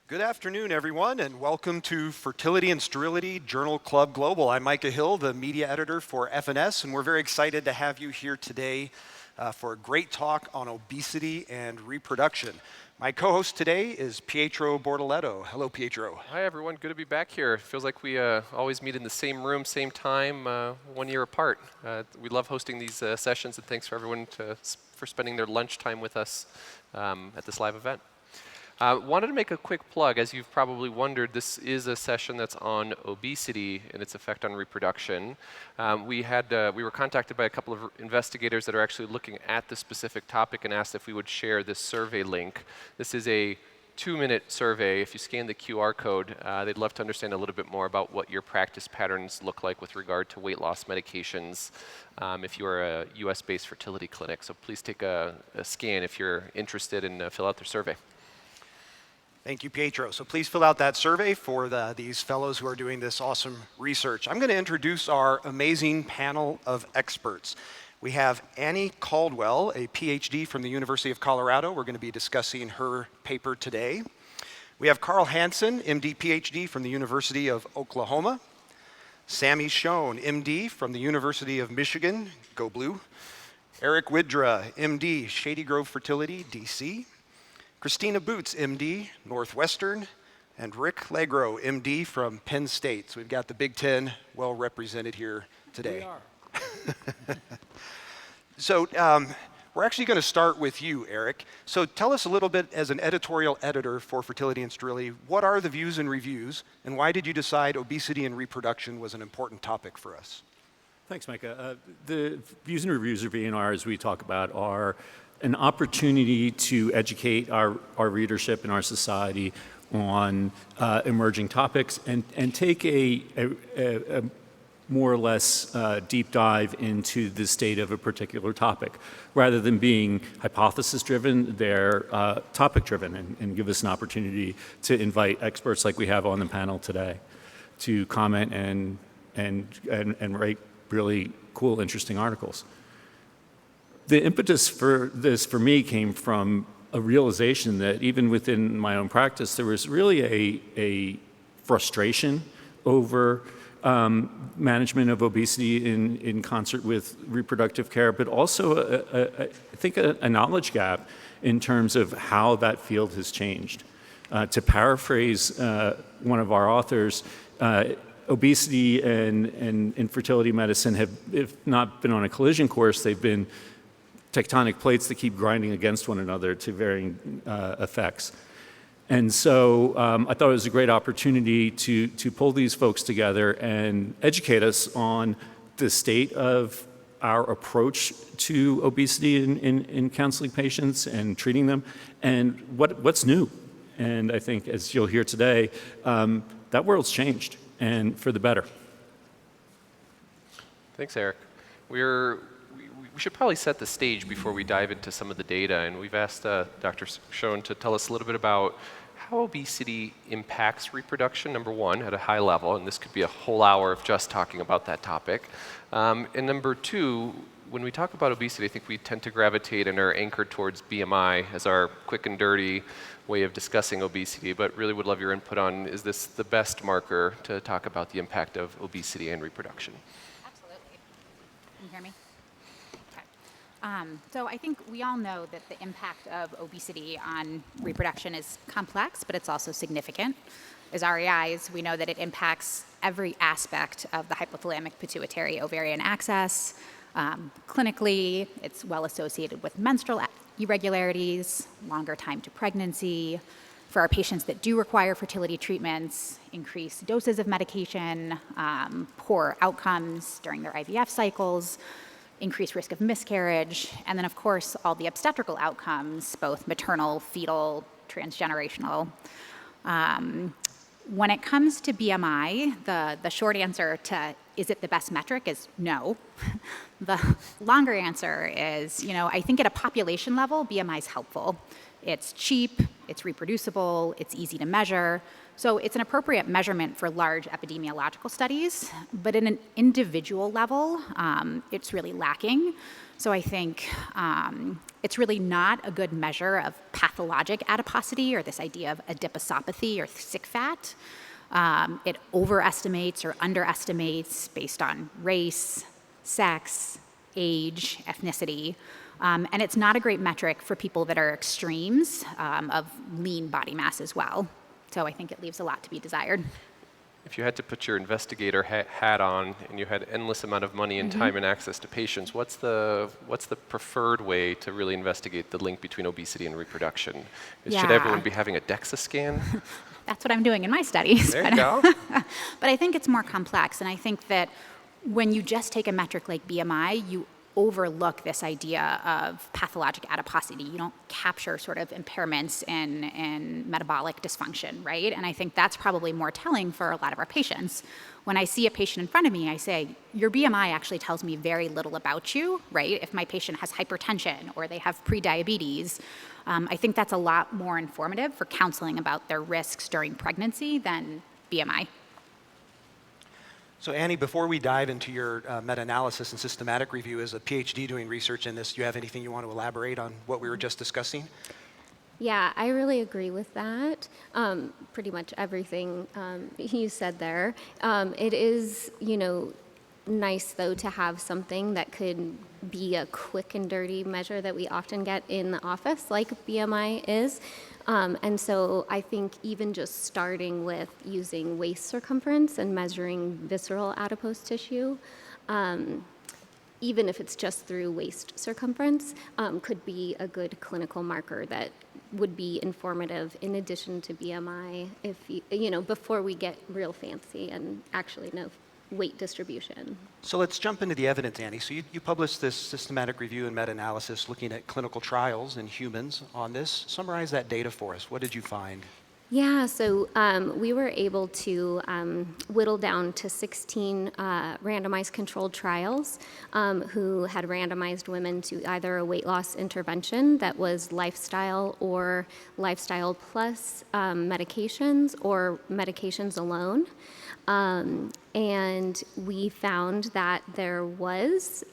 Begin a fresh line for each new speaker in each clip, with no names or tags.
Good afternoon, everyone, and welcome to Fertility and Sterility Journal Club Global. I'm Micah Hill, the media editor for FNS, and we're very excited to have you here today for a great talk on obesity and reproduction. My co-host today is Pietro Bortoletto. Hello, Pietro.
Hi, everyone. Good to be back here. It feels like we always meet in the same room, same time, 1 year apart. We love hosting these sessions, and thanks for everyone for spending their lunchtime with us at this live event. Wanted to make a quick plug. As you've probably wondered, this is a session that's on obesity and its effect on reproduction. We were contacted by a couple of investigators that are actually looking at the specific topic and asked if we would share this survey link. This is a 2-minute survey. If you scan the QR code, they'd love to understand a little bit more about what your practice patterns look like with regard to weight loss medications if you are a US-based fertility clinic. So please take a scan if you're interested and fill out their survey.
Thank you, Pietro. So please fill out that survey for these fellows who are doing this awesome research. I'm going to introduce our amazing panel of experts. We have Annie Caldwell, a Ph.D. from the University of Colorado. We're going to be discussing her paper today. We have Karl Hansen, MD, Ph.D. from the University of Oklahoma. Schon, MD from the University of Michigan, go blue. Eric Widra, MD, Shady Grove Fertility, DC. Christina Boots, MD, Northwestern, and Rick Legro, MD from Penn State. So we've got the Big Ten well represented here today.
We are.
So we're actually going to start with you, Eric. So tell us a little bit, as an editorial editor for Fertility and Sterility, what are the views and reviews, and why did you decide obesity and reproduction was an important topic for us?
Thanks, Micah. The views and reviews, or V&R, as we talk about, are an opportunity to educate our readership and our society on emerging topics and take a more or less deep dive into the state of a particular topic. Rather than being hypothesis-driven, they're topic-driven and give us an opportunity to invite experts like we have on the panel today to comment and write really cool, interesting articles. The impetus for this, for me, came from a realization that even within my own practice, there was really a frustration over management of obesity in concert with reproductive care, but also, I think, a knowledge gap in terms of how that field has changed. To paraphrase one of our authors, obesity and infertility medicine have, if not been on a collision course, they've been tectonic plates that keep grinding against one another to varying effects. And so I thought it was a great opportunity to pull these folks together and educate us on the state of our approach to obesity in counseling patients and treating them, and what's new. And I think, as you'll hear today, that world's changed, and for the better.
Thanks, Eric. We should probably set the stage before we dive into some of the data, and we've asked Dr. Schon to tell us a little bit about how obesity impacts reproduction, number one, at a high level, and this could be a whole hour of just talking about that topic. And number two, when we talk about obesity, I think we tend to gravitate and are anchored towards BMI as our quick and dirty way of discussing obesity, but really would love your input on, is this the best marker to talk about the impact of obesity and reproduction?
Absolutely. Can you hear me? So I think we all know that the impact of obesity on reproduction is complex, but it's also significant. As REIs, we know that it impacts every aspect of the hypothalamic pituitary ovarian axis. Clinically, it's well associated with menstrual irregularities, longer time to pregnancy. For our patients that do require fertility treatments, increased doses of medication, poor outcomes during their IVF cycles, increased risk of miscarriage, and then, of course, all the obstetrical outcomes, both maternal, fetal, transgenerational. When it comes to BMI, the short answer to is it the best metric is no. The longer answer is, I think at a population level, BMI is helpful. It's cheap, it's reproducible, it's easy to measure. So it's an appropriate measurement for large epidemiological studies, but in an individual level, it's really lacking. So I think It's really not a good measure of pathologic adiposity or this idea of adiposopathy or sick fat. It overestimates or underestimates based on race, sex, age, ethnicity. And it's not a great metric for people that are extremes of lean body mass as well. So I think it leaves a lot to be desired.
If you had to put your investigator hat on and you had endless amount of money and time and access to patients, what's the preferred way to really investigate the link between obesity and reproduction? Should everyone be having a DEXA scan?
That's what I'm doing in my studies.
There you go.
But I think it's more complex. And I think that when you just take a metric like BMI, you overlook this idea of pathologic adiposity. You don't capture sort of impairments in metabolic dysfunction, right? And I think that's probably more telling for a lot of our patients. When I see a patient in front of me, I say, your BMI actually tells me very little about you, right? If my patient has hypertension or they have prediabetes, I think that's a lot more informative for counseling about their risks during pregnancy than BMI.
So Annie, before we dive into your meta-analysis and systematic review, as a Ph.D. doing research in this, do you have anything you want to elaborate on what we were just discussing?
Yeah, I really agree with that. Pretty much everything you said there. It is, nice though to have something that could be a quick and dirty measure that we often get in the office, like BMI is. And so I think even just starting with using waist circumference and measuring visceral adipose tissue, even if it's just through waist circumference, could be a good clinical marker that would be informative in addition to BMI if before we get real fancy and actually know weight distribution.
So let's jump into the evidence, Annie. So you published this systematic review and meta-analysis looking at clinical trials in humans on this. Summarize that data for us. What did you find?
Yeah, so we were able to whittle down to 16 randomized controlled trials who had randomized women to either a weight loss intervention that was lifestyle or lifestyle plus medications or medications alone. And we found that there was,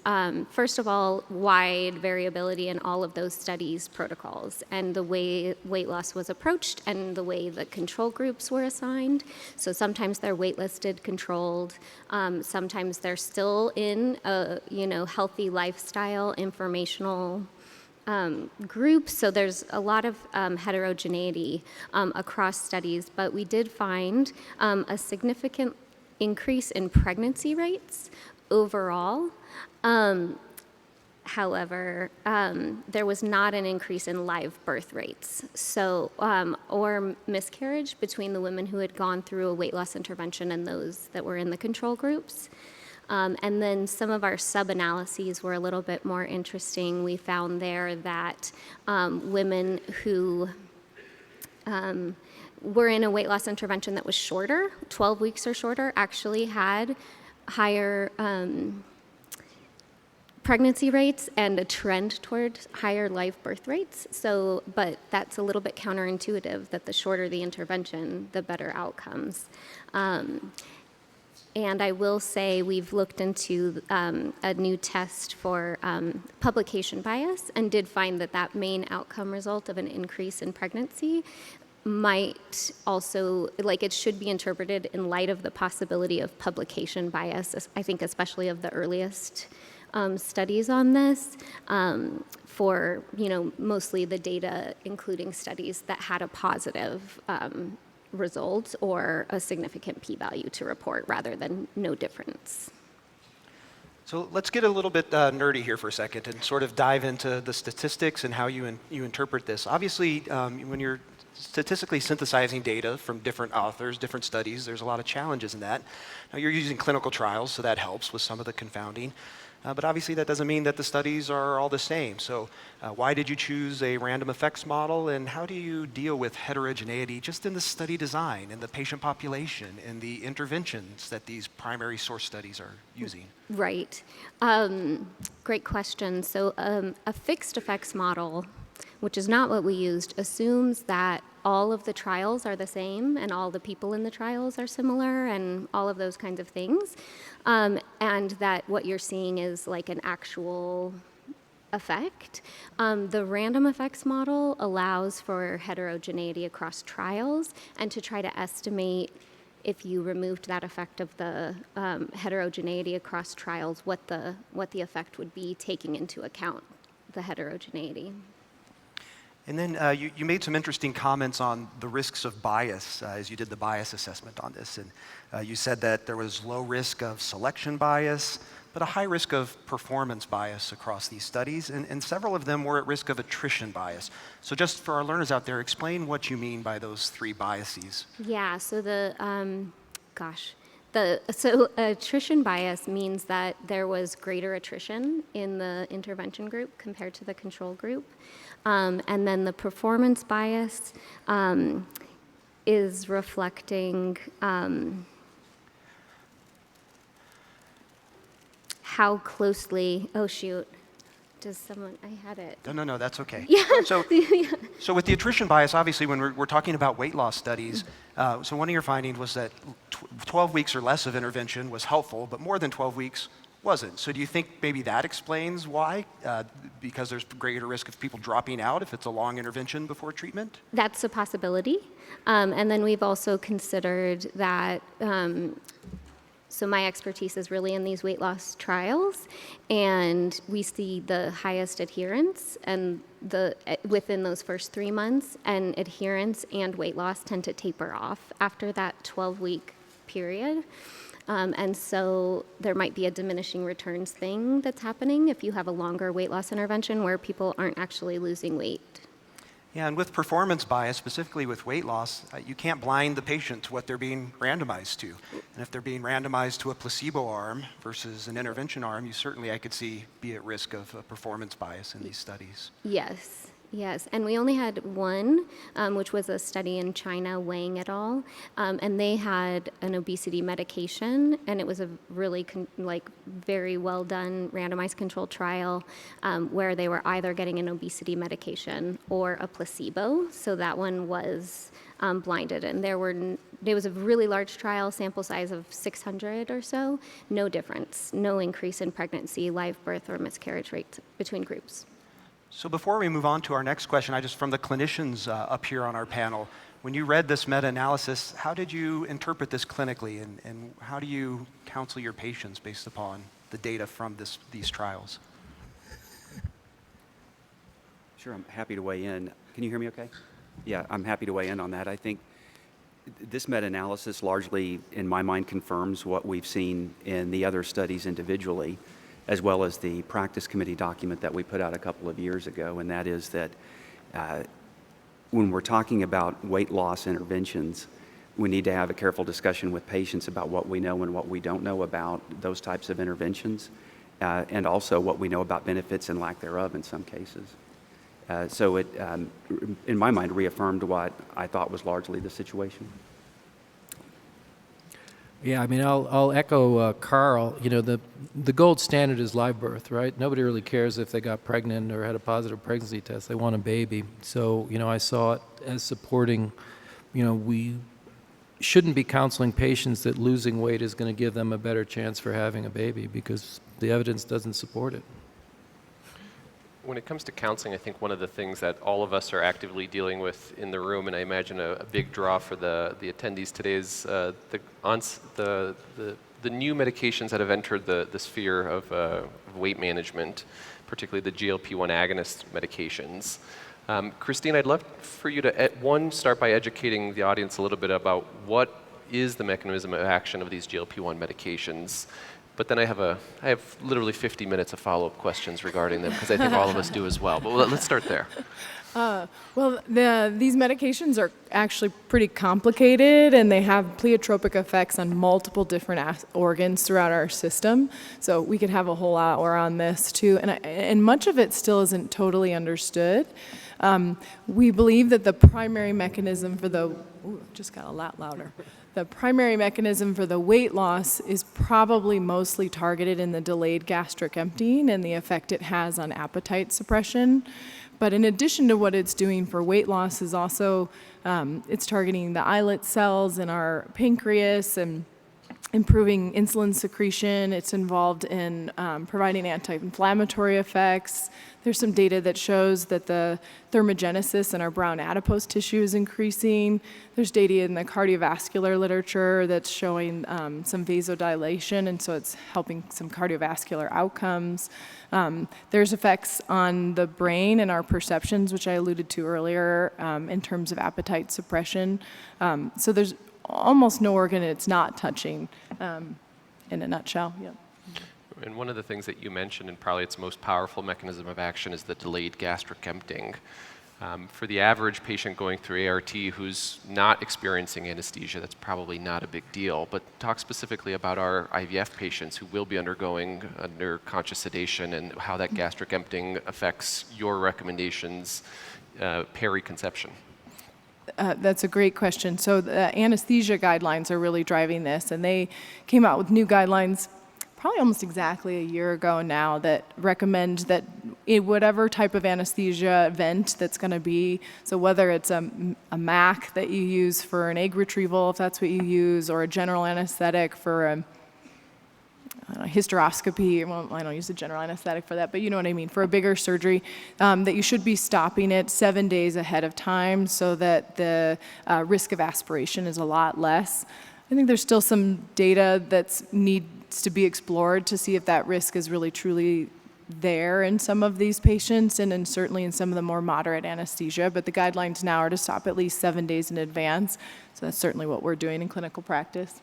first of all, wide variability in all of those studies' protocols and the way weight loss was approached and the way the control groups were assigned. So sometimes they're waitlisted, controlled. Sometimes they're still in a healthy lifestyle informational group. So there's a lot of heterogeneity across studies, but we did find a significant increase in pregnancy rates overall. However, there was not an increase in live birth rates, so or miscarriage between the women who had gone through a weight loss intervention and those that were in the control groups. And then some of our sub-analyses were a little bit more interesting. We found there that women who were in a weight loss intervention that was shorter, 12 weeks or shorter, actually had higher pregnancy rates and a trend toward higher live birth rates. So, but that's a little bit counterintuitive that the shorter the intervention, the better outcomes. And I will say we've looked into a new test for publication bias and did find that that main outcome result of an increase in pregnancy might also, it should be interpreted in light of the possibility of publication bias, I think especially of the earliest studies on this, for, mostly the data including studies that had a positive result or a significant p-value to report rather than no difference.
So let's get a little bit nerdy here for a second and sort of dive into the statistics and how you interpret this. Obviously, when you're statistically synthesizing data from different authors, different studies, there's a lot of challenges in that. Now you're using clinical trials, so that helps with some of the confounding. But obviously that doesn't mean that the studies are all the same. So why did you choose a random effects model, and how do you deal with heterogeneity just in the study design and the patient population and the interventions that these primary source studies are using?
Right. Great question. So a fixed effects model, which is not what we used, assumes that all of the trials are the same and all the people in the trials are similar and all of those kinds of things. And that what you're seeing is like an actual effect. The random effects model allows for heterogeneity across trials and to try to estimate if you removed that effect of the heterogeneity across trials, what the effect would be, taking into account the heterogeneity.
And then you made some interesting comments on the risks of bias as you did the bias assessment on this. And you said that there was low risk of selection bias, but a high risk of performance bias across these studies. And several of them were at risk of attrition bias. So just for our learners out there, explain what you mean by those three biases.
Yeah, so so attrition bias means that there was greater attrition in the intervention group compared to the control group. And then the performance bias is reflecting how closely, oh shoot, does someone, I had it.
No, that's okay.
Yeah.
So with the attrition bias, obviously when we're talking about weight loss studies, so one of your findings was that 12 weeks or less of intervention was helpful, but more than 12 weeks wasn't. So do you think maybe that explains why? Because there's greater risk of people dropping out if it's a long intervention before treatment?
That's a possibility. And then we've also considered that, so my expertise is really in these weight loss trials, and we see the highest adherence and within those first 3 months, and adherence and weight loss tend to taper off after that 12-week period. And so there might be a diminishing returns thing that's happening if you have a longer weight loss intervention where people aren't actually losing weight.
Yeah, and with performance bias, specifically with weight loss, you can't blind the patient to what they're being randomized to. And if they're being randomized to a placebo arm versus an intervention arm, you certainly, I could see, be at risk of performance bias in these studies.
Yes, and we only had one, which was a study in China, Wang et al., and they had an obesity medication, and it was a really very well done randomized controlled trial where they were either getting an obesity medication or a placebo. So that one was blinded, and there was a really large trial, sample size of 600 or so, no difference, no increase in pregnancy, live birth, or miscarriage rates between groups.
So before we move on to our next question, from the clinicians up here on our panel, when you read this meta-analysis, how did you interpret this clinically, and how do you counsel your patients based upon the data from these trials?
Sure, I'm happy to weigh in. Can you hear me okay? Yeah, I'm happy to weigh in on that. I think this meta-analysis largely, in my mind, confirms what we've seen in the other studies individually, as well as the practice committee document that we put out a couple of years ago, and that is that when we're talking about weight loss interventions, we need to have a careful discussion with patients about what we know and what we don't know about those types of interventions, and also what we know about benefits and lack thereof in some cases. So it, in my mind, reaffirmed what I thought was largely the situation.
Yeah, I mean, I'll echo Karl. You know, the gold standard is live birth, right? Nobody really cares if they got pregnant or had a positive pregnancy test. They want a baby. So, you know, I saw it as supporting, you know, we shouldn't be counseling patients that losing weight is going to give them a better chance for having a baby because the evidence doesn't support it.
When it comes to counseling, I think one of the things that all of us are actively dealing with in the room, and I imagine a big draw for the attendees today, is the new medications that have entered the sphere of weight management, particularly the GLP-1 agonist medications. Christina, I'd love for you to, start by educating the audience a little bit about what is the mechanism of action of these GLP-1 medications. But then I have literally 50 minutes of follow-up questions regarding them because I think all of us do as well. But let's start there.
These medications are actually pretty complicated, and they have pleiotropic effects on multiple different organs throughout our system. So we could have a whole hour on this too, and much of it still isn't totally understood. We believe that the primary mechanism for just got a lot louder. The primary mechanism for the weight loss is probably mostly targeted in the delayed gastric emptying and the effect it has on appetite suppression. But in addition to what it's doing for weight loss is also, it's targeting the islet cells in our pancreas and improving insulin secretion. It's involved in providing anti-inflammatory effects. There's some data that shows that the thermogenesis in our brown adipose tissue is increasing. There's data in the cardiovascular literature that's showing some vasodilation, and so it's helping some cardiovascular outcomes. There's effects on the brain and our perceptions, which I alluded to earlier, in terms of appetite suppression. So there's almost no organ it's not touching, in a nutshell. Yeah.
And one of the things that you mentioned, and probably its most powerful mechanism of action, is the delayed gastric emptying. For the average patient going through ART who's not experiencing anesthesia, that's probably not a big deal. But talk specifically about our IVF patients who will be undergoing under conscious sedation and how that gastric emptying affects your recommendations peri-conception.
That's a great question. So the anesthesia guidelines are really driving this, and they came out with new guidelines probably almost exactly a year ago now that recommend that in whatever type of anesthesia event that's going to be, so whether it's a MAC that you use for an egg retrieval, if that's what you use, or a general anesthetic for a hysteroscopy, well, I don't use a general anesthetic for that, but you know what I mean, for a bigger surgery, that you should be stopping it 7 days ahead of time so that the risk of aspiration is a lot less. I think there's still some data that needs to be explored to see if that risk is really truly there in some of these patients and certainly in some of the more moderate anesthesia, but the guidelines now are to stop at least 7 days in advance. So that's certainly what we're doing in clinical practice.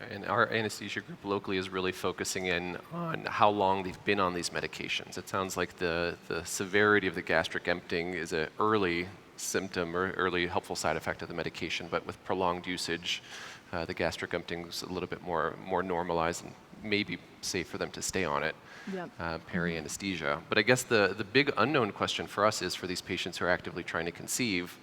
And our anesthesia group locally is really focusing in on how long they've been on these medications. It sounds like the severity of the gastric emptying is an early symptom or early helpful side effect of the medication, but with prolonged usage, the gastric emptying is a little bit more normalized and maybe safe for them to stay on it. Yep. Peri-anesthesia. But I guess the big unknown question for us is for these patients who are actively trying to conceive,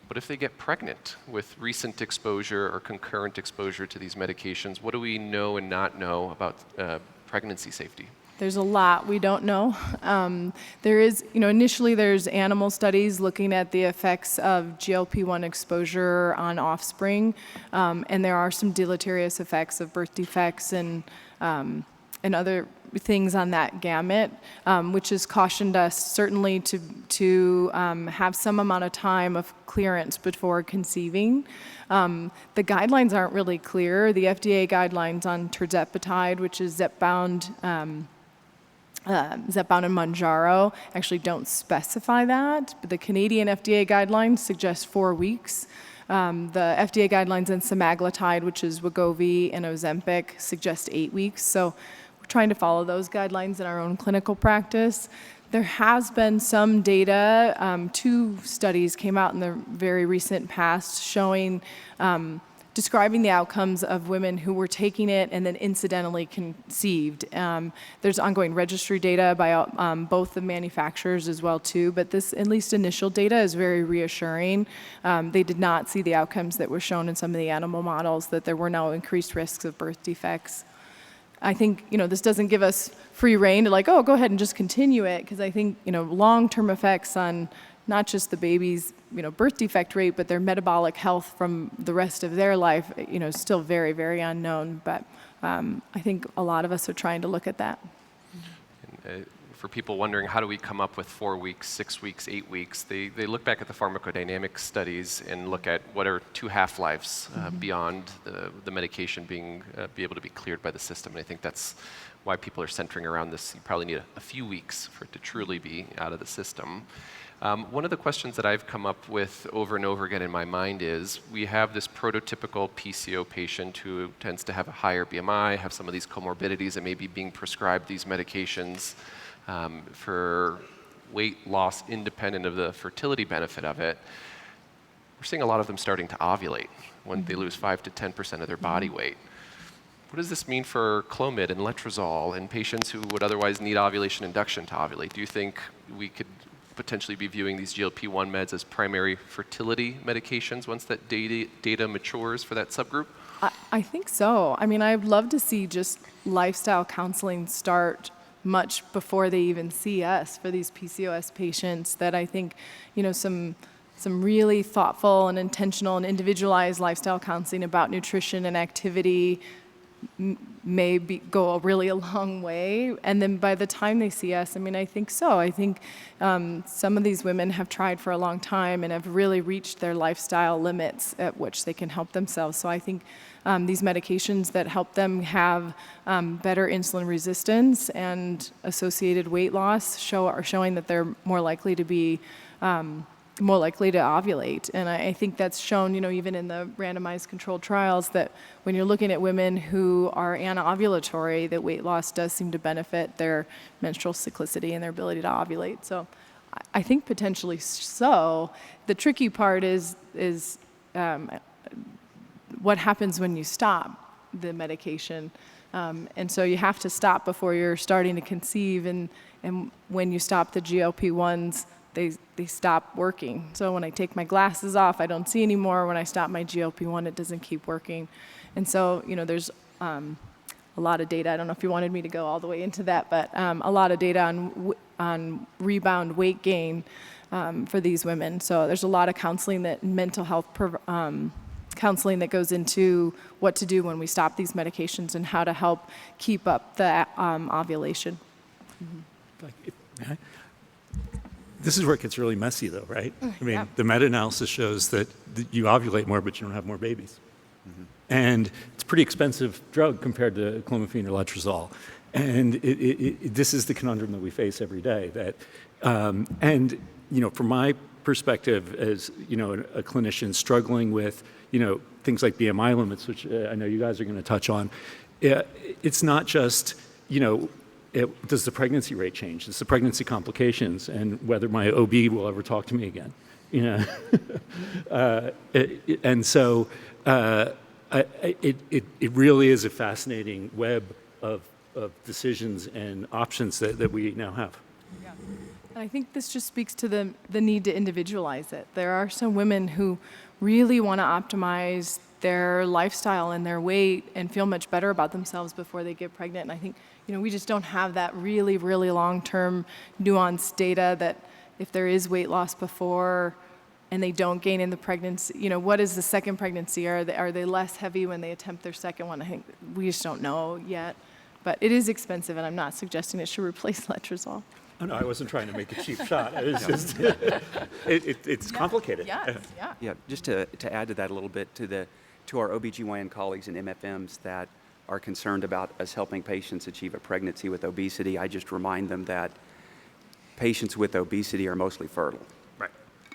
what if they get pregnant with recent exposure or concurrent exposure to these medications? What do we know and not know about pregnancy safety?
There's a lot we don't know. There is, initially there's animal studies looking at the effects of GLP-1 exposure on offspring, and there are some deleterious effects of birth defects and other things on that gamut, which has cautioned us certainly to have some amount of time of clearance before conceiving. The guidelines aren't really clear. The FDA guidelines on tirzepatide, which is Zepbound and Mounjaro, actually don't specify that, but the Canadian FDA guidelines suggest 4 weeks. The FDA guidelines on semaglutide, which is Wegovy and Ozempic, suggest 8 weeks. So we're trying to follow those guidelines in our own clinical practice. There has been some data, 2 studies came out in the very recent past showing, describing the outcomes of women who were taking it and then incidentally conceived. There's ongoing registry data by both the manufacturers as well too, but this at least initial data is very reassuring. They did not see the outcomes that were shown in some of the animal models, that there were no increased risks of birth defects. I think, this doesn't give us free rein to go ahead and just continue it, because I think, long-term effects on not just the baby's, birth defect rate, but their metabolic health from the rest of their life, is still very, very unknown. But I think a lot of us are trying to look at that.
For people wondering, how do we come up with 4 weeks, 6 weeks, 8 weeks? They look back at the pharmacodynamic studies and look at what are 2 half-lives beyond the medication be able to be cleared by the system. And I think that's why people are centering around this. You probably need a few weeks for it to truly be out of the system. One of the questions that I've come up with over and over again in my mind is, we have this prototypical PCO patient who tends to have a higher BMI, have some of these comorbidities, and may be being prescribed these medications for weight loss independent of the fertility benefit of it. We're seeing a lot of them starting to ovulate when they lose 5 to 10% of their body weight. What does this mean for Clomid and Letrozole in patients who would otherwise need ovulation induction to ovulate? Do you think we could potentially be viewing these GLP-1 meds as primary fertility medications once that data matures for that subgroup?
I think so. I mean, I'd love to see just lifestyle counseling start much before they even see us for these PCOS patients, that I think, some some really thoughtful and intentional and individualized lifestyle counseling about nutrition and activity go really a long way. And then by the time they see us, I mean, I think so. I think some of these women have tried for a long time and have really reached their lifestyle limits at which they can help themselves. So I think these medications that help them have better insulin resistance and associated weight loss are showing that they're more likely to be more likely to ovulate. And I think that's shown, even in the randomized controlled trials, that when you're looking at women who are anovulatory, that weight loss does seem to benefit their menstrual cyclicity and their ability to ovulate. So I think potentially so. The tricky part is what happens when you stop the medication. And so you have to stop before you're starting to conceive, and when you stop the GLP-1s, they stop working. So when I take my glasses off, I don't see anymore. When I stop my GLP-1, it doesn't keep working. And so, there's a lot of data. I don't know if you wanted me to go all the way into that, but a lot of data on rebound weight gain for these women. So there's a lot of mental health counseling that goes into what to do when we stop these medications and how to help keep up the ovulation.
This is where it gets really messy, though, right? I mean, the meta-analysis shows that you ovulate more, but you don't have more babies. And it's a pretty expensive drug compared to clomiphene or letrozole. And this is the conundrum that we face every day. From my perspective as, a clinician struggling with, things like BMI limits, which I know you guys are going to touch on, it's not just, does the pregnancy rate change? It's the pregnancy complications and whether my OB will ever talk to me again. And so it really is a fascinating web of decisions and options that we now have.
Yeah. And I think this just speaks to the need to individualize it. There are some women who really want to optimize their lifestyle and their weight and feel much better about themselves before they get pregnant. And I think, we just don't have that really, really long-term nuanced data that if there is weight loss before and they don't gain in the pregnancy, what is the second pregnancy? Are they less heavy when they attempt their second one? I think we just don't know yet. But it is expensive, and I'm not suggesting it should replace letrozole.
Oh, no, I wasn't trying to make a cheap shot. It was just, it's complicated.
Yes,
Yeah, just to add to that a little bit, to our OBGYN colleagues and MFMs that are concerned about us helping patients achieve a pregnancy with obesity, I just remind them that patients with obesity are mostly fertile.
Right.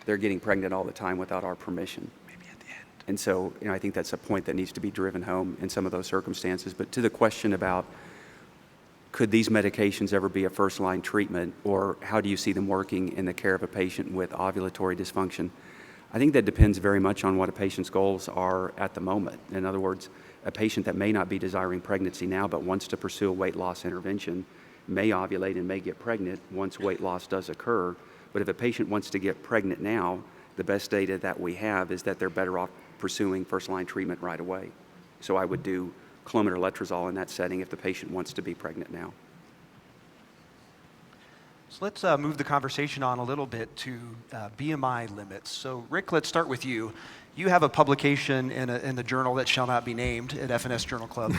They're getting pregnant all the time without our permission.
Maybe at the end.
And so, I think that's a point that needs to be driven home in some of those circumstances. But to the question about could these medications ever be a first-line treatment, or how do you see them working in the care of a patient with ovulatory dysfunction? I think that depends very much on what a patient's goals are at the moment. In other words, a patient that may not be desiring pregnancy now but wants to pursue a weight loss intervention may ovulate and may get pregnant once weight loss does occur. But if a patient wants to get pregnant now, the best data that we have is that they're better off pursuing first-line treatment right away. So I would do Clomid or letrozole in that setting if the patient wants to be pregnant now.
So let's move the conversation on a little bit to BMI limits. So Rick, let's start with you. You have a publication in the journal that shall not be named at FNS Journal Club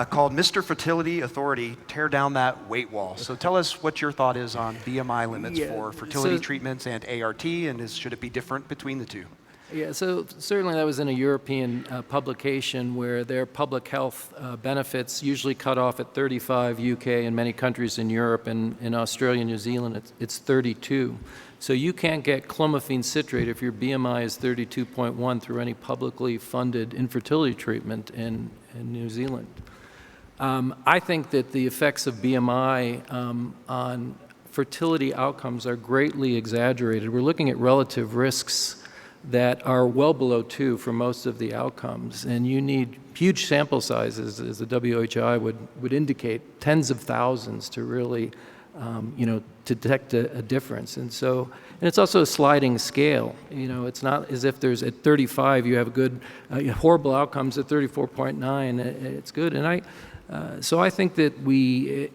called Mr. Fertility Authority, Tear Down That Weight Wall. So tell us what your thought is on BMI limits for fertility treatments and ART, and should it be different between the two?
Yeah, so certainly that was in a European publication where their public health benefits usually cut off at 35 UK and many countries in Europe, and in Australia and New Zealand it's 32. So you can't get clomiphene citrate if your BMI is 32.1 through any publicly funded infertility treatment in New Zealand. I think that the effects of BMI on fertility outcomes are greatly exaggerated. We're looking at relative risks that are well below 2 for most of the outcomes, and you need huge sample sizes, as the WHI would indicate, tens of thousands to really, to detect a difference. And it's also a sliding scale. It's not as if there's at 35 you have good, horrible outcomes at 34.9. It's good, and So I think that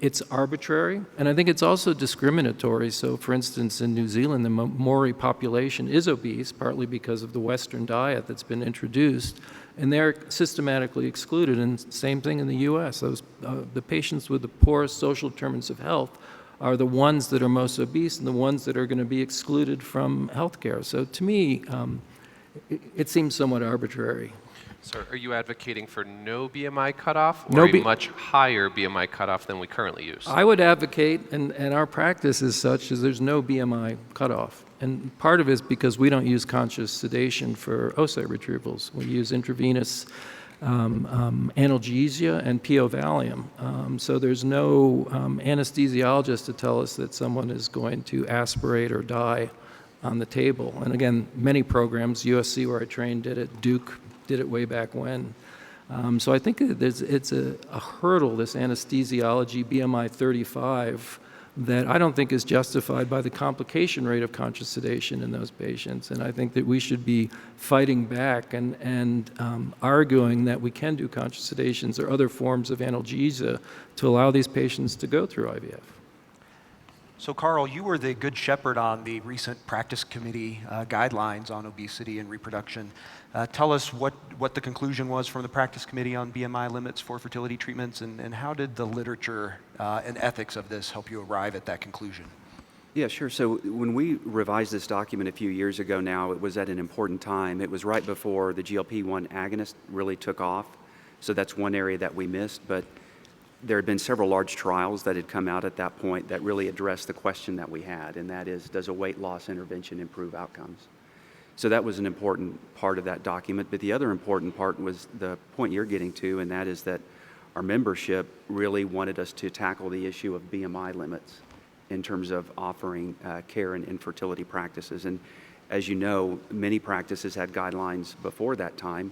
it's arbitrary, and I think it's also discriminatory. So for instance, in New Zealand, the Maori population is obese, partly because of the Western diet that's been introduced, and they're systematically excluded. And same thing in the US. The patients with the poorest social determinants of health are the ones that are most obese and the ones that are going to be excluded from healthcare. So to me, it seems somewhat arbitrary.
So are you advocating for no BMI cutoff or
No
a much higher BMI cutoff than we currently use?
I would advocate, and our practice is such, is there's no BMI cutoff. And part of it is because we don't use conscious sedation for oocyte retrievals. We use intravenous analgesia and PO Valium. So there's no anesthesiologist to tell us that someone is going to aspirate or die on the table. And again, many programs, USC where I trained did it, Duke did it way back when. So I think it's a hurdle, this anesthesiology BMI 35, that I don't think is justified by the complication rate of conscious sedation in those patients. And I think that we should be fighting back and arguing that we can do conscious sedations or other forms of analgesia to allow these patients to go through IVF.
So Karl, you were the good shepherd on the recent practice committee guidelines on obesity and reproduction. Tell us what the conclusion was from the practice committee on BMI limits for fertility treatments, and how did the literature and ethics of this help you arrive at that conclusion?
Yeah, sure. So when we revised this document a few years ago now, it was at an important time. It was right before the GLP-1 agonist really took off. So that's one area that we missed, but there had been several large trials that had come out at that point that really addressed the question that we had, and that is, does a weight loss intervention improve outcomes? So that was an important part of that document, but the other important part was the point you're getting to, and that is that our membership really wanted us to tackle the issue of BMI limits in terms of offering care and infertility practices. And as you know, many practices had guidelines before that time,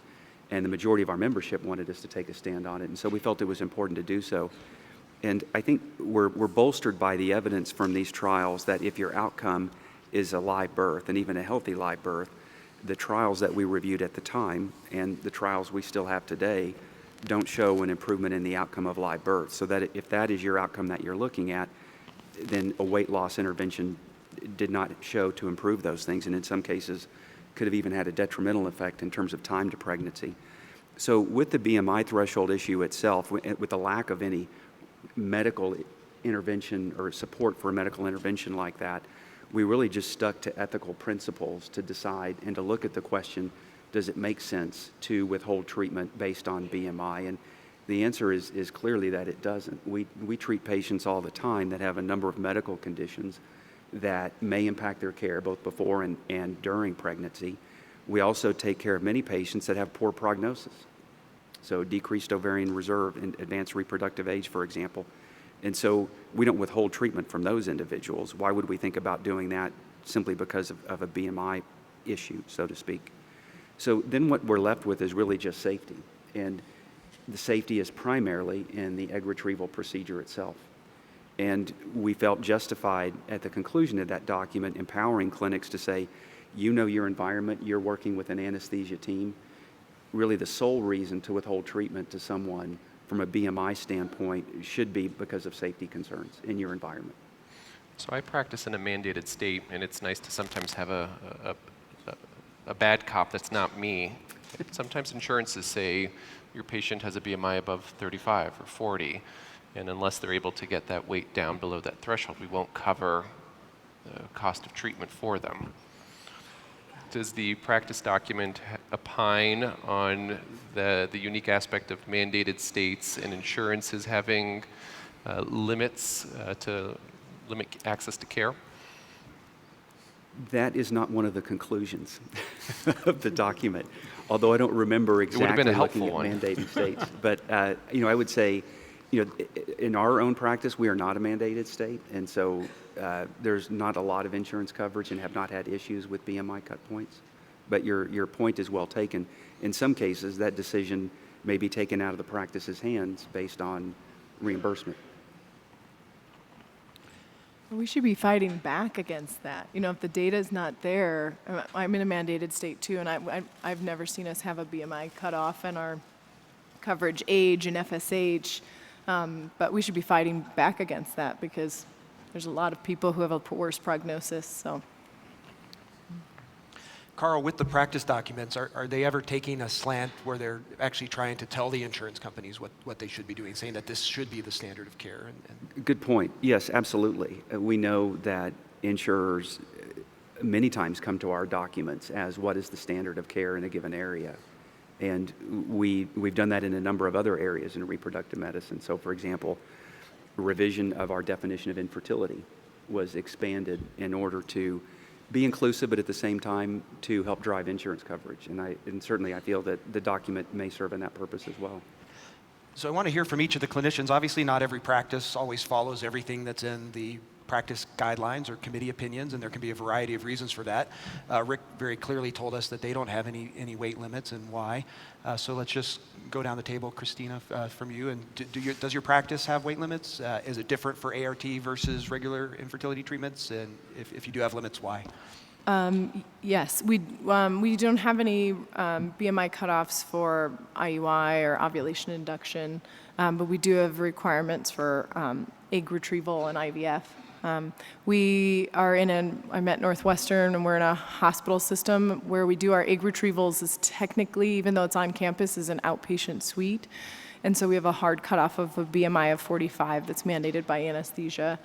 and the majority of our membership wanted us to take a stand on it, and so we felt it was important to do so. And I think we're bolstered by the evidence from these trials that if your outcome is a live birth, and even a healthy live birth, the trials that we reviewed at the time, and the trials we still have today, don't show an improvement in the outcome of live birth. So that if that is your outcome that you're looking at, then a weight loss intervention did not show to improve those things, and in some cases could have even had a detrimental effect in terms of time to pregnancy. So with the BMI threshold issue itself, with the lack of any medical intervention or support for a medical intervention like that, we really just stuck to ethical principles to decide and to look at the question, does it make sense to withhold treatment based on BMI? And the answer is clearly that it doesn't. We treat patients all the time that have a number of medical conditions that may impact their care both before and during pregnancy. We also take care of many patients that have poor prognosis. So decreased ovarian reserve and advanced reproductive age, for example. And so we don't withhold treatment from those individuals. Why would we think about doing that simply because of a BMI issue, so to speak? So then what we're left with is really just safety. And the safety is primarily in the egg retrieval procedure itself. And we felt justified at the conclusion of that document empowering clinics to say, you know your environment, you're working with an anesthesia team. Really the sole reason to withhold treatment to someone from a BMI standpoint should be because of safety concerns in your environment.
So I practice in a mandated state, and it's nice to sometimes have a bad cop that's not me. Sometimes insurances say your patient has a BMI above 35 or 40, and unless they're able to get that weight down below that threshold, we won't cover the cost of treatment for them. Does the practice document opine on the unique aspect of mandated states and insurances having limits to limit access to care?
That is not one of the conclusions of the document, although I don't remember exactly looking at mandated states. But I would say, in our own practice, we are not a mandated state, and so there's not a lot of insurance coverage and have not had issues with BMI cut points. But your point is well taken. In some cases, that decision may be taken out of the practice's hands based on reimbursement.
We should be fighting back against that. If the data is not there, I'm in a mandated state too, and I've never seen us have a BMI cutoff in our coverage age and FSH. But we should be fighting back against that because there's a lot of people who have a worse prognosis. So,
Karl, with the practice documents, are they ever taking a slant where they're actually trying to tell the insurance companies what they should be doing, saying that this should be the standard of care?
Good point. Yes, absolutely. We know that insurers many times come to our documents as what is the standard of care in a given area. And we've done that in a number of other areas in reproductive medicine. So, for example, revision of our definition of infertility was expanded in order to be inclusive, but at the same time to help drive insurance coverage. And certainly I feel that the document may serve in that purpose as well.
So I want to hear from each of the clinicians. Obviously, not every practice always follows everything that's in the practice guidelines or committee opinions, and there can be a variety of reasons for that. Rick very clearly told us that they don't have any weight limits and why. So let's just go down the table, Christina, from you. And does your practice have weight limits? Is it different for ART versus regular infertility treatments? And if you do have limits, why?
Yes, we don't have any BMI cutoffs for IUI or ovulation induction, but we do have requirements for egg retrieval and IVF. We are I'm at Northwestern, and we're in a hospital system where we do our egg retrievals is technically, even though it's on campus, is an outpatient suite. And so we have a hard cutoff of a BMI of 45 that's mandated by anesthesia.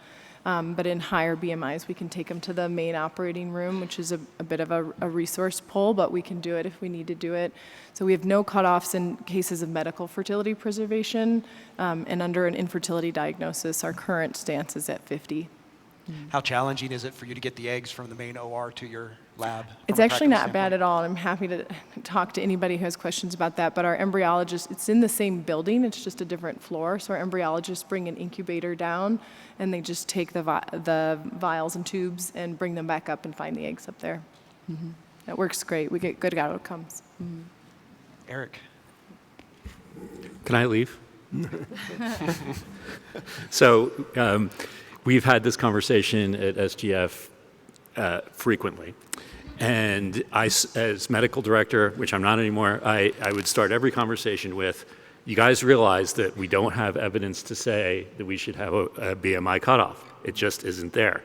But in higher BMIs, we can take them to the main operating room, which is a bit of a resource pull, but we can do it if we need to do it. So we have no cutoffs in cases of medical fertility preservation, and under an infertility diagnosis, our current stance is at 50.
How challenging is it for you to get the eggs from the main OR to your lab?
It's actually not bad at all. I'm happy to talk to anybody who has questions about that. But our embryologist, it's in the same building, it's just a different floor. So our embryologists bring an incubator down, and they just take the vials and tubes and bring them back up and find the eggs up there. That works great. We get good outcomes.
Eric.
Can I leave? So we've had this conversation at SGF frequently. And I, as medical director, which I'm not anymore, I would start every conversation with, you guys realize that we don't have evidence to say that we should have a BMI cutoff. It just isn't there.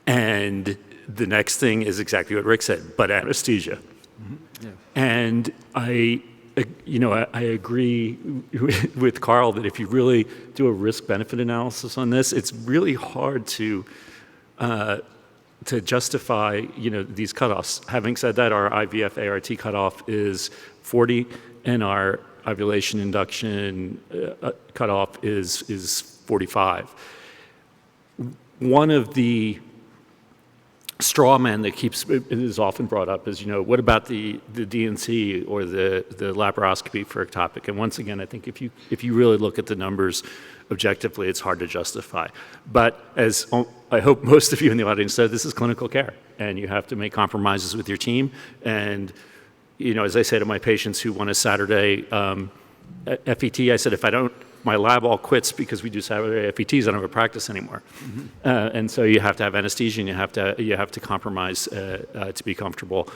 And the next thing is exactly what Rick said, but anesthesia. Yeah. And I agree with Karl that if you really do a risk-benefit analysis on this, it's really hard to justify, these cutoffs. Having said that, our IVF ART cutoff is 40, and our ovulation induction cutoff is 45. One of the straw man that is often brought up is, what about the DNC or the laparoscopy for ectopic? And once again, I think if you really look at the numbers objectively, it's hard to justify. But as I hope most of you in the audience said, this is clinical care, and you have to make compromises with your team. And as I say to my patients who want a Saturday FET, I said, if my lab all quits because we do Saturday FETs, I don't have a practice anymore. And so you have to have anesthesia, and you have to compromise to be comfortable.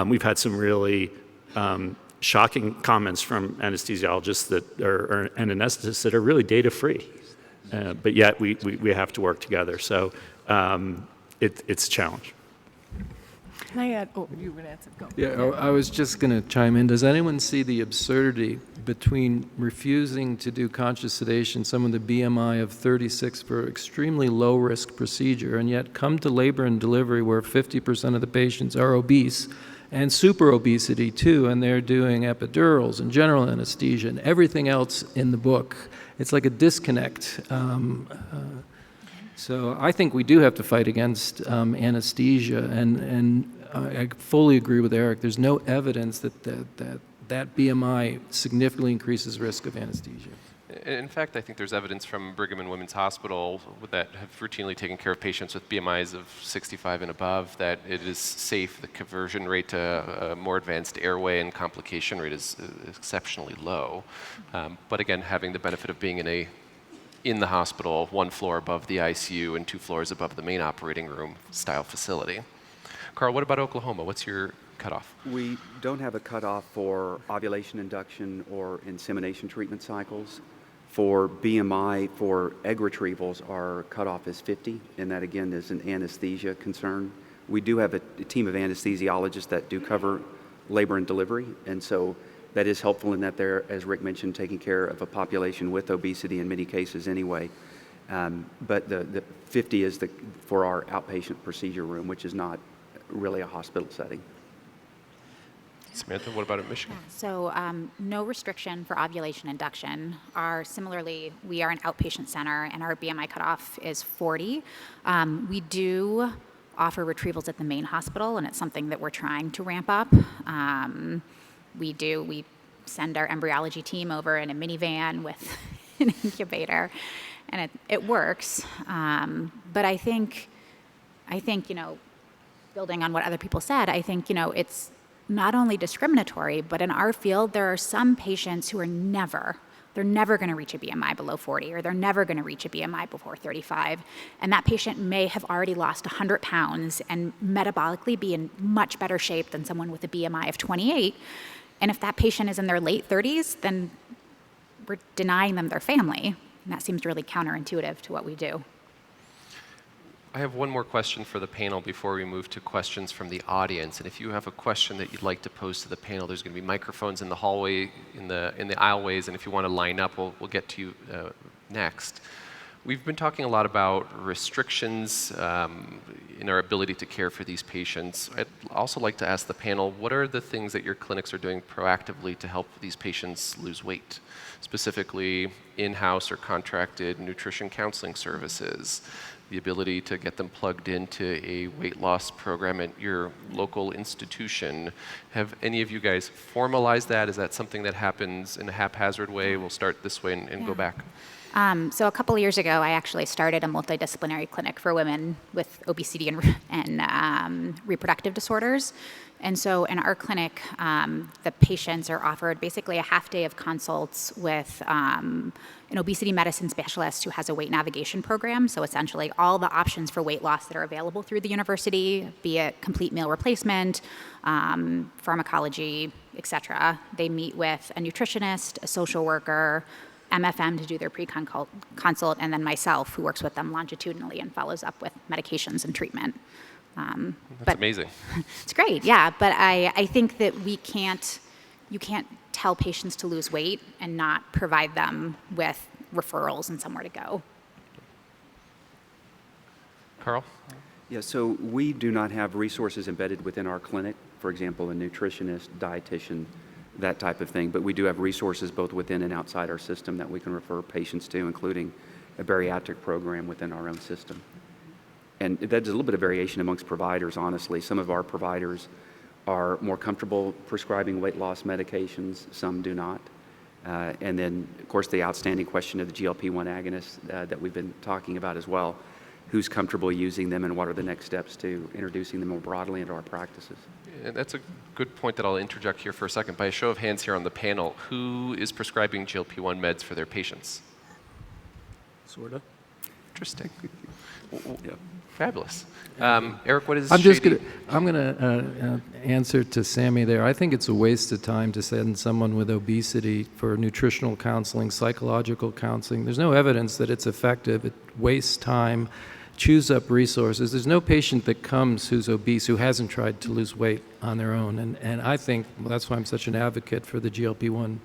We've had some really shocking comments from anesthesiologists and anesthetists that are really data-free, but yet we have to work together. So it's a challenge.
Can I add? Oh, you were going to answer. Go.
Yeah, I was just going to chime in. Does anyone see the absurdity between refusing to do conscious sedation, someone with a BMI of 36 for extremely low-risk procedure, and yet come to labor and delivery where 50% of the patients are obese and super obesity too, and they're doing epidurals and general anesthesia and everything else in the book? It's like a disconnect. So I think we do have to fight against anesthesia, and I fully agree with Eric. There's no evidence that BMI significantly increases risk of anesthesia.
In fact, I think there's evidence from Brigham and Women's Hospital that have routinely taken care of patients with BMIs of 65 and above that it is safe. The conversion rate to a more advanced airway and complication rate is exceptionally low. But again, having the benefit of being in the hospital, 1 floor above the ICU and 2 floors above the main operating room style facility. Karl, what about Oklahoma? What's your cutoff?
We don't have a cutoff for ovulation induction or insemination treatment cycles. For BMI, for egg retrievals, our cutoff is 50, and that again is an anesthesia concern. We do have a team of anesthesiologists that do cover labor and delivery, and so that is helpful in that they're, as Rick mentioned, taking care of a population with obesity in many cases anyway. But the 50 is for our outpatient procedure room, which is not really a hospital setting.
Samantha, what about at Michigan?
So no restriction for ovulation induction. Similarly, we are an outpatient center, and our BMI cutoff is 40. We do offer retrievals at the main hospital, and it's something that we're trying to ramp up. We send our embryology team over in a minivan with an incubator, and it works. But I think, building on what other people said, I think, it's not only discriminatory, but in our field, there are some patients who are they're never going to reach a BMI below 40, or they're never going to reach a BMI before 35. And that patient may have already lost 100 pounds and metabolically be in much better shape than someone with a BMI of 28. And if that patient is in their late 30s, then we're denying them their family. And that seems really counterintuitive to what we do.
I have one more question for the panel before we move to questions from the audience. And if you have a question that you'd like to pose to the panel, there's going to be microphones in the hallway, in the aisleways, and if you want to line up, we'll get to you next. We've been talking a lot about restrictions in our ability to care for these patients. I'd also like to ask the panel, what are the things that your clinics are doing proactively to help these patients lose weight? Specifically, in-house or contracted nutrition counseling services, the ability to get them plugged into a weight loss program at your local institution. Have any of you guys formalized that? Is that something that happens in a haphazard way? We'll start this way and go back.
So a couple of years ago, I actually started a multidisciplinary clinic for women with obesity and reproductive disorders. And so in our clinic, the patients are offered basically a half day of consults with an obesity medicine specialist who has a weight navigation program. So essentially all the options for weight loss that are available through the university, be it complete meal replacement, pharmacology, et cetera. They meet with a nutritionist, a social worker, MFM to do their pre-consult, and then myself, who works with them longitudinally and follows up with medications and treatment.
That's amazing.
It's great, yeah. But I think that you can't tell patients to lose weight and not provide them with referrals and somewhere to go.
Karl?
Yeah, so we do not have resources embedded within our clinic, for example, a nutritionist, dietitian, that type of thing, but we do have resources both within and outside our system that we can refer patients to, including a bariatric program within our own system. And there's a little bit of variation amongst providers, honestly. Some of our providers are more comfortable prescribing weight loss medications, some do not. And then, of course, the outstanding question of the GLP-1 agonists that we've been talking about as well. Who's comfortable using them, and what are the next steps to introducing them more broadly into our practices?
And that's a good point that I'll interject here for a second. By a show of hands here on the panel, who is prescribing GLP-1 meds for their patients?
Sort of.
Interesting.
Yeah.
Fabulous. Eric, what is
I'm
Shady?
gonna answer to Sammy there. I think it's a waste of time to send someone with obesity for nutritional counseling, psychological counseling. There's no evidence that it's effective. It wastes time, chews up resources. There's no patient that comes who's obese who hasn't tried to lose weight on their own. And I think that's why I'm such an advocate for the GLP-1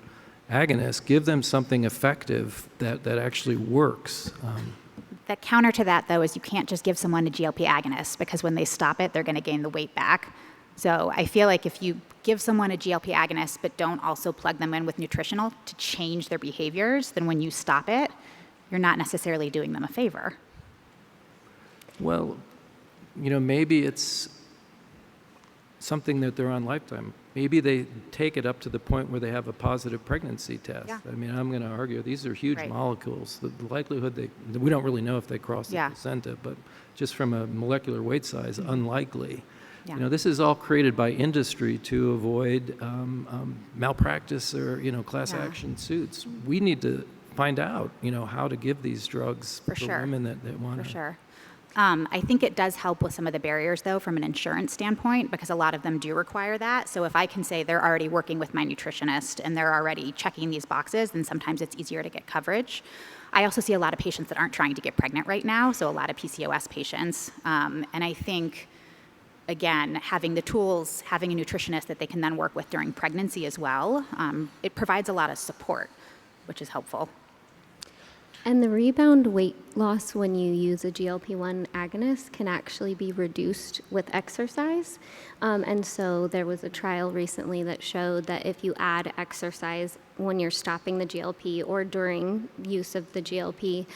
agonist. Give them something effective that actually works.
The counter to that, though, is you can't just give someone a GLP agonist, because when they stop it, they're going to gain the weight back. So I feel like if you give someone a GLP agonist but don't also plug them in with nutritional to change their behaviors, then when you stop it, you're not necessarily doing them a favor.
Well, maybe it's something that they're on lifetime. Maybe they take it up to the point where they have a positive pregnancy test.
Yeah.
I mean, I'm going to argue these are huge
Right.
molecules. The likelihood we don't really know if they cross the
Yeah.
placenta, but just from a molecular weight size, unlikely.
Yeah.
This is all created by industry to avoid malpractice or, class
Yeah.
action suits. We need to find out, how to give these drugs
For
to
sure.
women that want
For
to.
sure. I think it does help with some of the barriers, though, from an insurance standpoint, because a lot of them do require that. So if I can say they're already working with my nutritionist and they're already checking these boxes, then sometimes it's easier to get coverage. I also see a lot of patients that aren't trying to get pregnant right now, so a lot of PCOS patients. And I think, again, having the tools, having a nutritionist that they can then work with during pregnancy as well, it provides a lot of support, which is helpful.
And the rebound weight loss when you use a GLP-1 agonist can actually be reduced with exercise. And so there was a trial recently that showed that if you add exercise when you're stopping the GLP or during use of the GLP,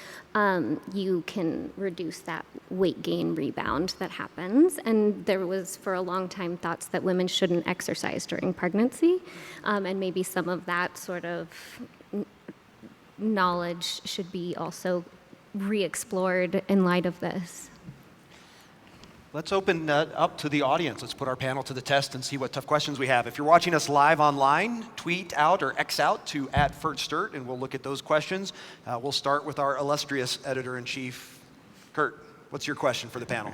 you can reduce that weight gain rebound that happens. And there was for a long time thoughts that women shouldn't exercise during pregnancy. And maybe some of that sort of knowledge should be also re-explored in light of this.
Let's open that up to the audience. Let's put our panel to the test and see what tough questions we have. If you're watching us live online, tweet out or X out to @FertSturt, and we'll look at those questions. We'll start with our illustrious editor-in-chief. Kurt, what's your question for the panel?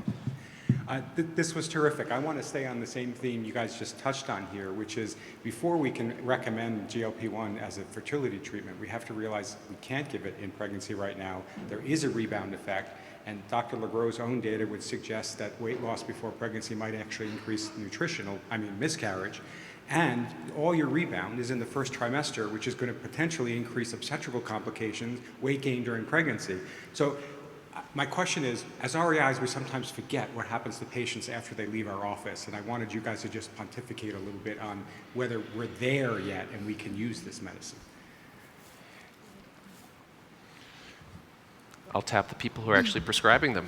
This was terrific. I want to stay on the same theme you guys just touched on here, which is before we can recommend GLP-1 as a fertility treatment, we have to realize we can't give it in pregnancy right now. There is a rebound effect, and Dr. Legro's own data would suggest that weight loss before pregnancy might actually increase miscarriage. And all your rebound is in the first trimester, which is going to potentially increase obstetrical complications, weight gain during pregnancy. So my question is, as REIs, we sometimes forget what happens to patients after they leave our office, and I wanted you guys to just pontificate a little bit on whether we're there yet and we can use this medicine.
I'll tap the people who are actually prescribing them.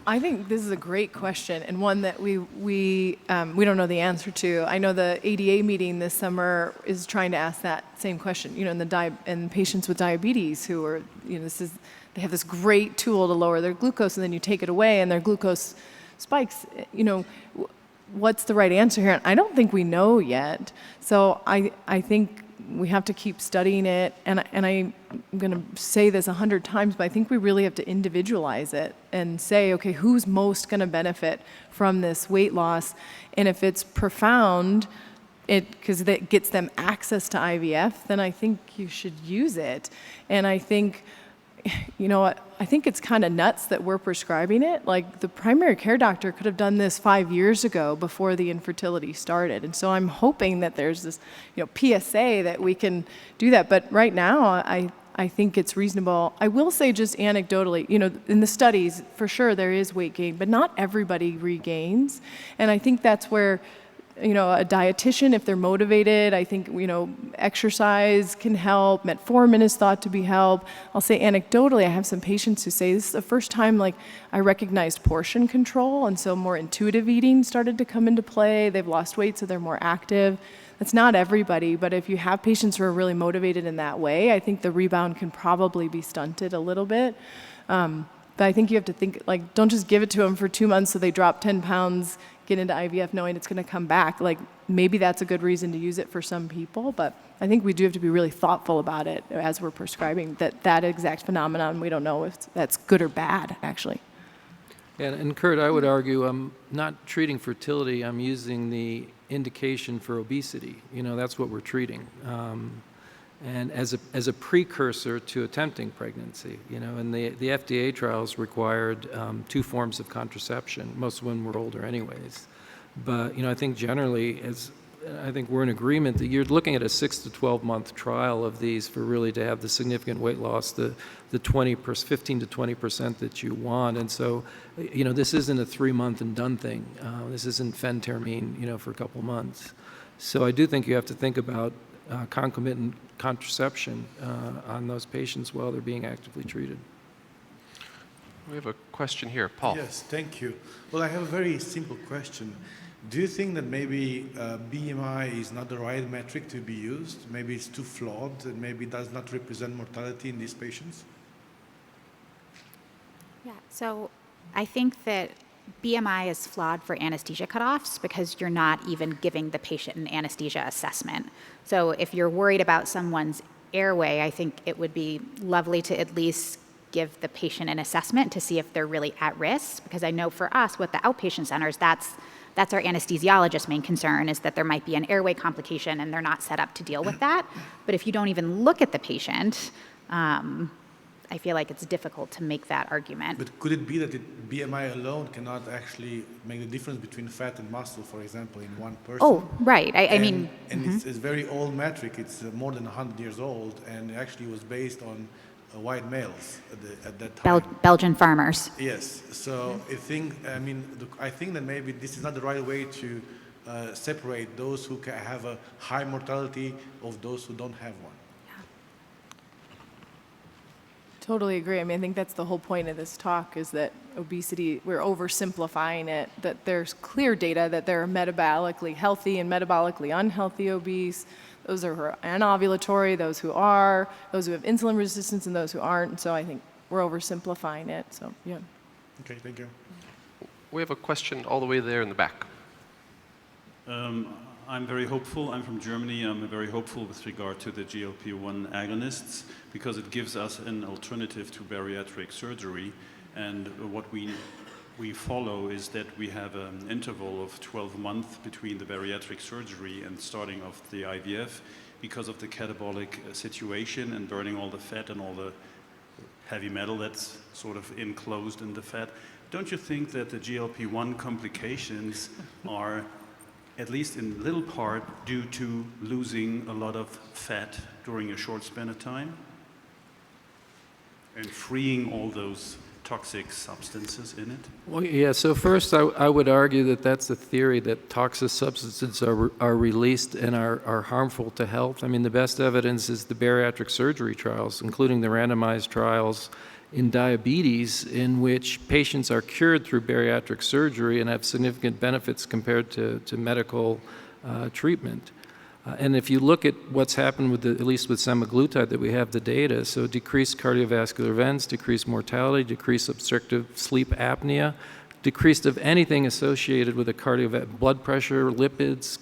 I think this is a great question, and one that we don't know the answer to. I know the ADA meeting this summer is trying to ask that same question. In patients with diabetes who are, they have this great tool to lower their glucose, and then you take it away, and their glucose spikes. What's the right answer here? I don't think we know yet. So I think we have to keep studying it, and I'm going to say this 100 times, but I think we really have to individualize it and say, okay, who's most going to benefit from this weight loss? And if it's profound, because it gets them access to IVF, then I think you should use it. And I think, I think it's kind of nuts that we're prescribing it. Like, the primary care doctor could have done this 5 years ago before the infertility started. And so I'm hoping that there's this, PSA that we can do that. But right now, I think it's reasonable. I will say just anecdotally, in the studies, for sure there is weight gain, but not everybody regains. And I think that's where, a dietitian, if they're motivated, I think, exercise can help. Metformin is thought to be help. I'll say anecdotally, I have some patients who say this is the first time I recognized portion control, and so more intuitive eating started to come into play. They've lost weight, so they're more active. That's not everybody, but if you have patients who are really motivated in that way, I think the rebound can probably be stunted a little bit. But I think you have to think, don't just give it to them for 2 months so they drop 10 pounds, get into IVF knowing it's going to come back. Maybe that's a good reason to use it for some people, but I think we do have to be really thoughtful about it as we're prescribing that exact phenomenon. We don't know if that's good or bad, actually.
And Kurt, I would argue I'm not treating fertility, I'm using the indication for obesity. That's what we're treating. And as a precursor to attempting pregnancy, and the FDA trials required 2 forms of contraception. Most women were older anyways. But, I think generally, I think we're in agreement that you're looking at a 6 to 12 month trial of these for really to have the significant weight loss, the 15 to 20% that you want. And so, this isn't a 3-month and done thing. This isn't phentermine, for a couple months. So I do think you have to think about concomitant contraception on those patients while they're being actively treated.
We have a question here. Paul.
Yes, thank you. Well, I have a very simple question. Do you think that maybe BMI is not the right metric to be used? Maybe it's too flawed and maybe does not represent mortality in these patients?
Yeah, so I think that BMI is flawed for anesthesia cutoffs because you're not even giving the patient an anesthesia assessment. So if you're worried about someone's airway, I think it would be lovely to at least give the patient an assessment to see if they're really at risk. Because I know for us, with the outpatient centers, that's our anesthesiologist's main concern, is that there might be an airway complication and they're not set up to deal with that. But if you don't even look at the patient, I feel like it's difficult to make that argument.
But could it be that BMI alone cannot actually make the difference between fat and muscle, for example, in one person?
Oh, right. I mean...
And it's a very old metric. It's more than 100 years old, and actually was based on white males at that time.
Belgian farmers.
Yes. So I think that maybe this is not the right way to separate those who have a high mortality of those who don't have one.
Totally agree. I think that's the whole point of this talk, is that obesity, we're oversimplifying it, that there's clear data that there are metabolically healthy and metabolically unhealthy obese, those who are anovulatory, those who are, those who have insulin resistance, and those who aren't. And so I think we're oversimplifying it. So, yeah.
Okay, thank you.
We have a question all the way there in the back.
I'm very hopeful. I'm from Germany. I'm very hopeful with regard to the GLP-1 agonists because it gives us an alternative to bariatric surgery. And what we follow is that we have an interval of 12 months between the bariatric surgery and starting of the IVF because of the catabolic situation and burning all the fat and all the heavy metal that's sort of enclosed in the fat. Don't you think that the GLP-1 complications are, at least in little part, due to losing a lot of fat during a short span of time and freeing all those toxic substances in it?
Well, yeah, so first I would argue that that's a theory that toxic substances are released and are harmful to health. The best evidence is the bariatric surgery trials, including the randomized trials in diabetes, in which patients are cured through bariatric surgery and have significant benefits compared to medical treatment. And if you look at what's happened with at least with semaglutide, that we have the data, so decreased cardiovascular events, decreased mortality, decreased obstructive sleep apnea, decreased of anything associated with a blood pressure, lipids.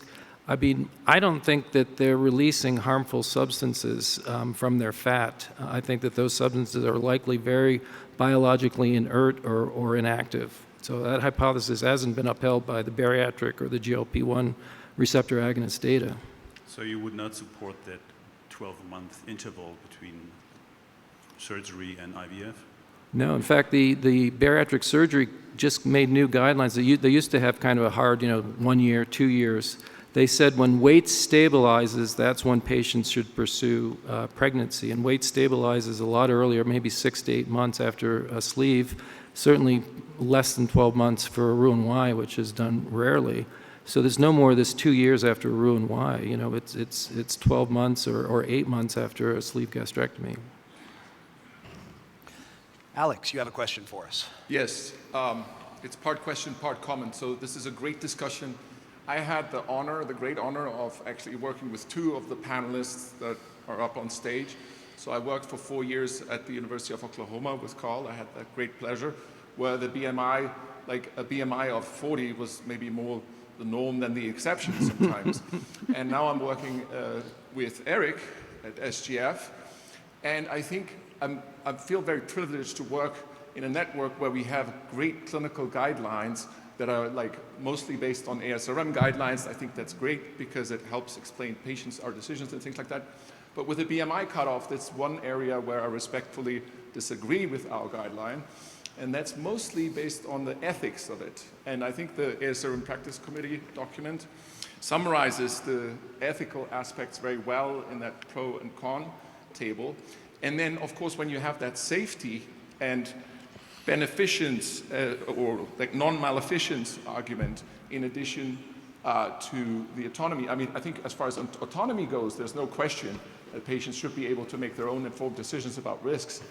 I don't think that they're releasing harmful substances from their fat. I think that those substances are likely very biologically inert or inactive. So that hypothesis hasn't been upheld by the bariatric or the GLP-1 receptor agonist data.
So you would not support that 12-month interval between surgery and IVF?
No, in fact, the bariatric surgery just made new guidelines. They used to have kind of a hard, 1 year, 2 years. They said when weight stabilizes, that's when patients should pursue pregnancy. And weight stabilizes a lot earlier, maybe 6 to 8 months after a sleeve, certainly less than 12 months for a Roux-en-Y, which is done rarely. So there's no more of this 2 years after a Roux-en-Y. It's 12 months or 8 months after a sleeve gastrectomy.
Alex, you have a question for us.
Yes, it's part question, part comment. So this is a great discussion. I had the great honor of actually working with two of the panelists that are up on stage. So I worked for 4 years at the University of Oklahoma with Karl. I had that great pleasure, where the BMI, like a BMI of 40 was maybe more the norm than the exception sometimes. And now I'm working with Eric at SGF. And I think I feel very privileged to work in a network where we have great clinical guidelines that are mostly based on ASRM guidelines. I think that's great because it helps explain patients, our decisions and things like that. But with the BMI cutoff, that's one area where I respectfully disagree with our guideline. And that's mostly based on the ethics of it. And I think the ASRM Practice Committee document summarizes the ethical aspects very well in that pro and con table. And then, of course, when you have that safety and beneficence or non-maleficence argument in addition to the autonomy. I think as far as autonomy goes, there's no question that patients should be able to make their own informed decisions about risks.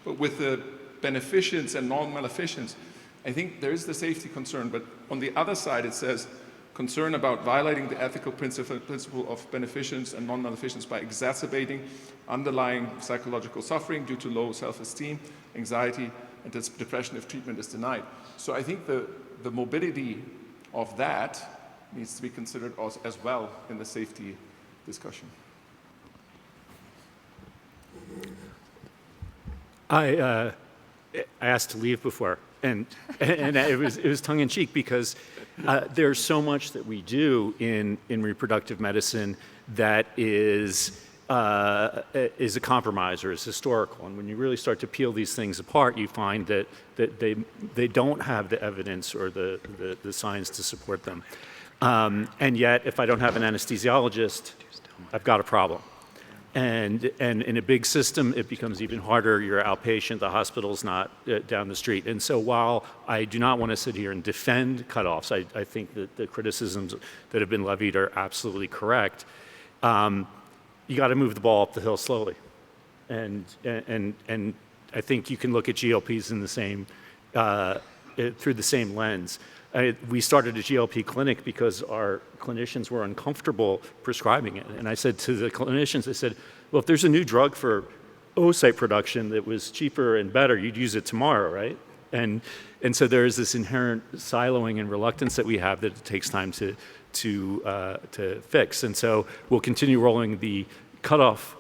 But with the beneficence and non-maleficence, I think there is the safety concern. But on the other side, it says concern about violating the ethical principle of beneficence and non-maleficence by exacerbating underlying psychological suffering due to low self-esteem, anxiety, and depression if treatment is denied. So I think the morbidity of that needs to be considered as well in the safety discussion.
I I asked to leave before, and it was tongue in cheek because there's so much that we do in reproductive medicine that is a compromise or is historical. And when you really start to peel these things apart, you find that they don't have the evidence or the science to support them. And yet, if I don't have an anesthesiologist, I've got a problem. And in a big system, it becomes even harder. You're outpatient, the hospital's not down the street. And so while I do not want to sit here and defend cutoffs, I think that the criticisms that have been levied are absolutely correct. You got to move the ball up the hill slowly. And I think you can look at GLPs in the same, through the same lens. We started a GLP clinic because our clinicians were uncomfortable prescribing it. And I said to the clinicians, I said, well, if there's a new drug for oocyte production that was cheaper and better, you'd use it tomorrow, right? And so there is this inherent siloing and reluctance that we have that it takes time to fix. And so we'll continue rolling the cutoff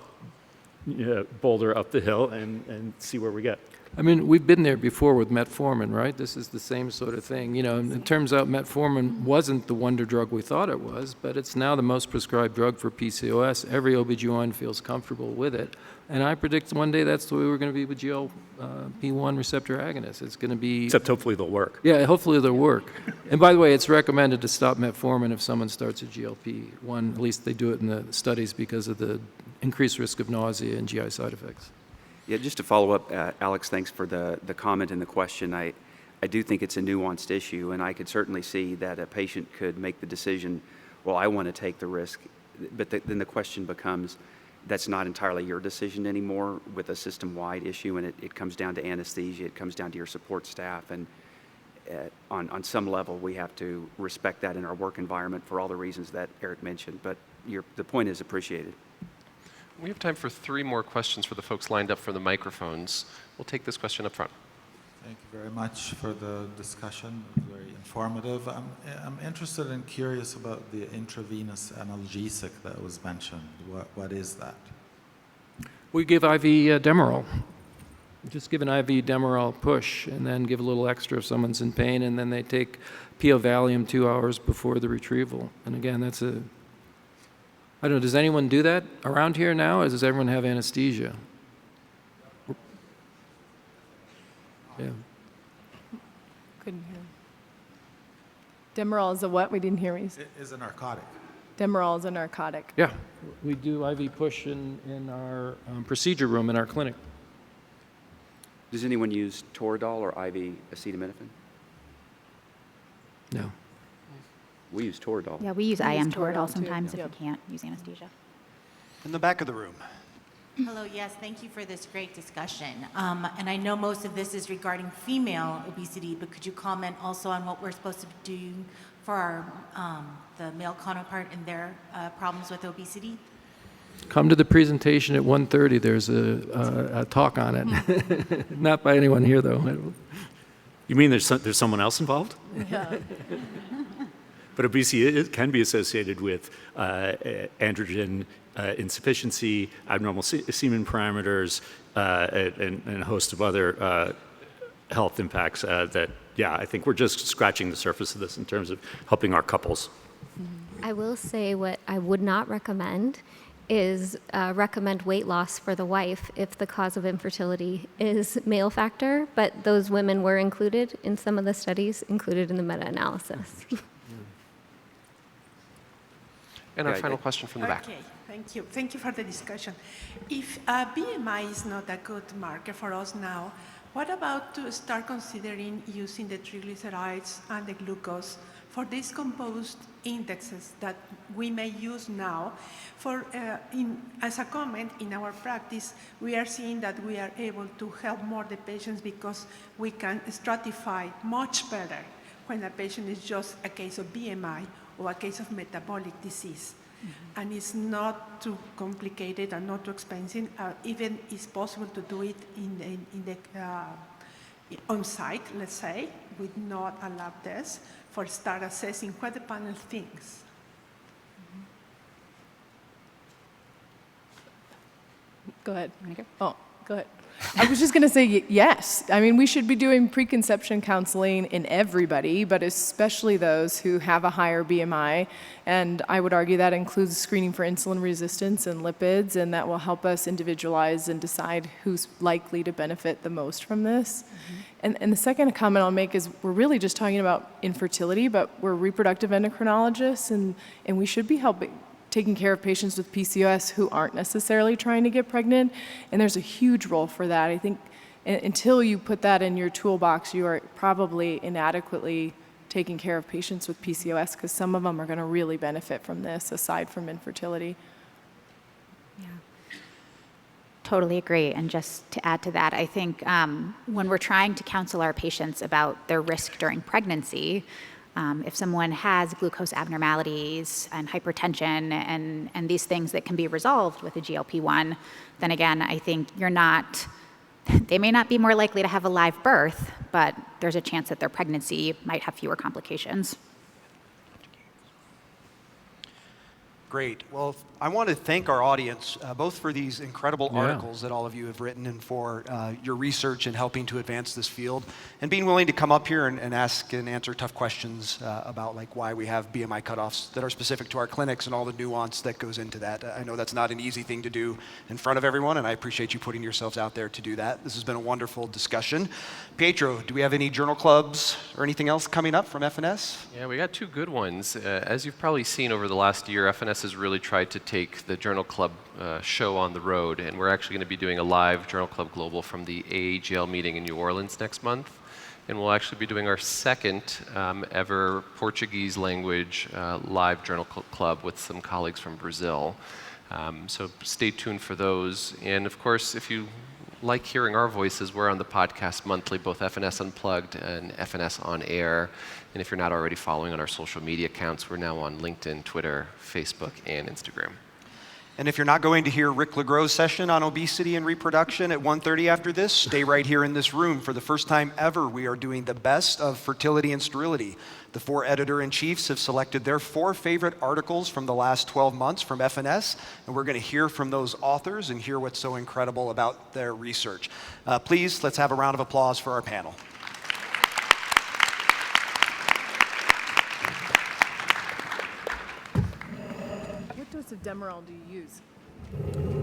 boulder up the hill and see where we get.
I mean, we've been there before with metformin, right? This is the same sort of thing. You know, and it turns out metformin wasn't the wonder drug we thought it was, but it's now the most prescribed drug for PCOS. Every OB/GYN feels comfortable with it. And I predict one day that's the way we're going to be with GLP-1 receptor agonists. It's going to be...
Except hopefully they'll work.
Yeah, hopefully they'll work. And by the way, it's recommended to stop metformin if someone starts a GLP-1. At least they do it in the studies because of the increased risk of nausea and GI side effects.
Yeah, just to follow up, Alex, thanks for the comment and the question. I do think it's a nuanced issue, and I could certainly see that a patient could make the decision, well, I want to take the risk, but then the question becomes, that's not entirely your decision anymore with a system-wide issue, and it comes down to anesthesia, it comes down to your support staff, and on some level we have to respect that in our work environment for all the reasons that Eric mentioned, but the point is appreciated.
We have time for 3 more questions for the folks lined up for the microphones. We'll take this question up front.
Thank you very much for the discussion, very informative. I'm interested and curious about the intravenous analgesic that was mentioned. What is that?
We give IV Demerol. Just give an IV Demerol push and then give a little extra if someone's in pain, and then they take PO Valium 2 hours before the retrieval. And again, that's a... I don't know, does anyone do that around here now, or does everyone have anesthesia? Yeah.
Couldn't hear. Demerol is a what? We didn't hear me.
It is a narcotic.
Demerol is a narcotic.
Yeah, we do IV push in our procedure room in our clinic.
Does anyone use Toradol or IV acetaminophen?
No.
We use Toradol.
Yeah, we use IM Toradol
too.
sometimes if
Yep.
we can't use anesthesia.
In the back of the room.
Hello, yes, thank you for this great discussion. And I know most of this is regarding female obesity, but could you comment also on what we're supposed to do for our, the male counterpart and their problems with obesity?
Come to the presentation at 1:30. There's a talk on it. Not by anyone here, though.
You mean there's someone else involved?
Yeah.
But obesity can be associated with androgen insufficiency, abnormal semen parameters, and a host of other health impacts that, yeah, I think we're just scratching the surface of this in terms of helping our couples.
I will say what I would not recommend is recommend weight loss for the wife if the cause of infertility is male factor, but those women were included in some of the studies, included in the meta-analysis.
And our final question from the back.
Okay, thank you. Thank you for the discussion. If BMI is not a good marker for us now, what about to start considering using the triglycerides and the glucose for these composed indexes that we may use now? For as a comment in our practice, we are seeing that we are able to help more the patients because we can stratify much better when a patient is just a case of BMI or a case of metabolic disease. Mm-hmm. And it's not too complicated and not too expensive. Even it's possible to do it in the on site, let's say, with not a lab test, for start assessing what the panel thinks.
Go ahead. Oh, go ahead. I was just going to say yes. I mean, we should be doing preconception counseling in everybody, but especially those who have a higher BMI. And I would argue that includes screening for insulin resistance and lipids, and that will help us individualize and decide who's likely to benefit the most from this. And the second comment I'll make is we're really just talking about infertility, but we're reproductive endocrinologists, and we should be taking care of patients with PCOS who aren't necessarily trying to get pregnant, and there's a huge role for that. I think until you put that in your toolbox, you are probably inadequately taking care of patients with PCOS, because some of them are going to really benefit from this, aside from infertility.
Totally agree. And just to add to that, I think when we're trying to counsel our patients about their risk during pregnancy, if someone has glucose abnormalities and hypertension and these things that can be resolved with a GLP-1, then again, I think they may not be more likely to have a live birth, but there's a chance that their pregnancy might have fewer complications.
Great. Well, I want to thank our audience, both for these incredible articles that all of you have written and for your research in helping to advance this field, and being willing to come up here and ask and answer tough questions about like why we have BMI cutoffs that are specific to our clinics and all the nuance that goes into that. I know that's not an easy thing to do in front of everyone, and I appreciate you putting yourselves out there to do that. This has been a wonderful discussion. Pietro, do we have any journal clubs or anything else coming up from FNS?
Yeah, we got two good ones. As you've probably seen over the last year, FNS has really tried to take the Journal Club show on the road, and we're actually going to be doing a live Journal Club Global from the AAGL meeting in New Orleans next month. And we'll actually be doing our second ever Portuguese language live Journal Club with some colleagues from Brazil. So stay tuned for those. And of course, if you like hearing our voices, we're on the podcast monthly, both FNS Unplugged and FNS On Air. And if you're not already following on our social media accounts, we're now on LinkedIn, Twitter, Facebook, and Instagram.
And if you're not going to hear Rick LeGros' session on obesity and reproduction at 1:30 after this, stay right here in this room. For the first time ever, we are doing the best of fertility and sterility. The 4 editor-in-chiefs have selected their 4 favorite articles from the last 12 months from FNS, and we're going to hear from those authors and hear what's so incredible about their research. Please, let's have a round of applause for our panel.
What dose of Demerol do you use?